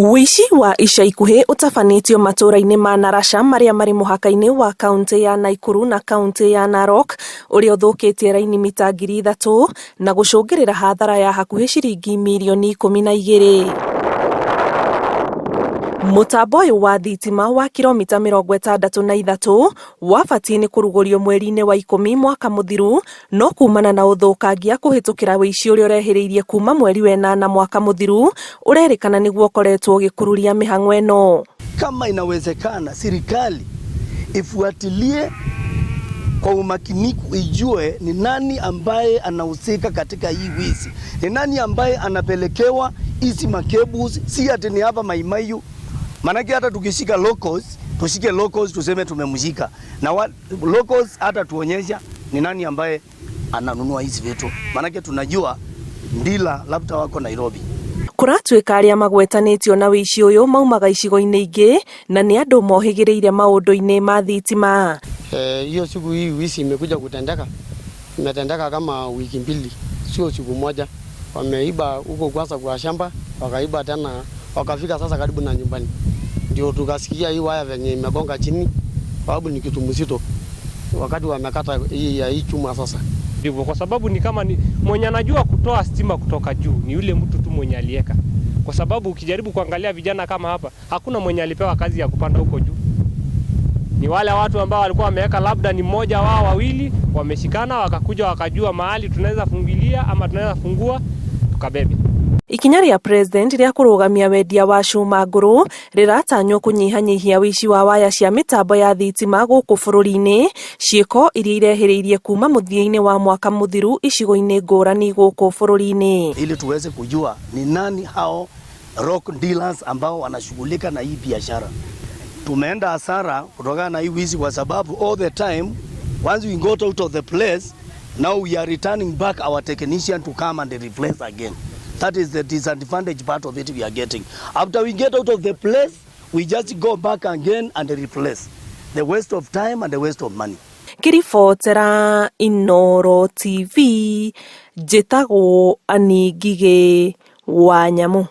Ũici wa ica ikuhĩ ũtabanĩtio matũũra-inĩ ma Narasha marĩa marĩ mũhaka-inĩ wa kaunti ya Nakuru na kaunti ya Narok ũrĩa ũthũkĩtie raini mita 3,000 na gũcũngĩrĩra hathara ya hakuhĩ ciringi mirioni 12. Mũtambo ũyũ wa thitima wa kilomita 63 wabatiĩ nĩ kũrugũrio mweri-inĩ wa 10 mwaka mũthiru, no kumana na ũthũkangia kũhĩtũkĩra ũici ũrĩa ũrehĩrĩirie kuma mweri wa 8 mwaka mũthiru, ũrerĩkana nĩguo ũkoretwo ũgĩkururia mĩhang'o ĩno. Kama inawezekana serikali ifuatilie kwa umakinifu, ijue ni nani ambaye anahusika katika hii wizi, ni nani ambaye anapelekewa hizi makebles, si ati ni hapa Maimayu. Manake hata tukishika locals, tushike locals tuseme tumemshika. Na locals hata tuonyesha ni nani ambaye ananunua hizi vitu. Manake tunajua ndila labda wako Nairobi. Kũratuĩka arĩa magwetanĩtio na ũici ũyũ maumaga icigo-inĩ ingĩ na nĩ andũ mohĩgĩrĩire maũndũ-inĩ ma thitima. Hiyo siku hii wizi imekuja kutendeka. Imetendeka kama wiki mbili, sio siku moja. Wameiba huko kwanza kwa shamba, wakaiba tena wakafika sasa karibu na nyumbani. Ndio tukasikia hii waya venye imegonga chini, sababu ni kitu mzito. Wakati wamekata hii ya hii chuma sasa. Ndivyo kwa sababu ni kama ni mwenye anajua kutoa stima kutoka juu ni yule mtu tu mwenye alieka. Kwa sababu ukijaribu kuangalia vijana kama hapa, hakuna mwenye alipewa kazi ya kupanda huko juu. Ni wale watu ambao walikuwa wameweka labda ni mmoja wao wawili, wameshikana wakakuja wakajua mahali tunaweza fungilia ama tunaweza fungua tukabebe. Ikinya rĩa president rĩa kũrũgamia wendia wa cuma ngũrũ rĩratanywo kũnyihanyihia ũici wa waya cia mĩtambo ya thitima gũkũ bũrũri-inĩ, ciĩko iria irehĩrĩirie kuma mũthia-inĩ wa mwaka mũthiru icigo-inĩ ngũrani gũkũ bũrũri-inĩ. Ili tuweze kujua ni nani hao rock dealers ambao wanashughulika na hii biashara. Tumeenda hasara kutokana na hii wizi kwa sababu all the time once we got out of the place, now we are returning back our technician to come and replace again. That is the disadvantage part of it we are getting. After we get out of the place, we just go back again and replace. The waste of time and the waste of money. Kiribotera Inooro TV, njĩtagwo Ani Ngigĩ wa Nyamu.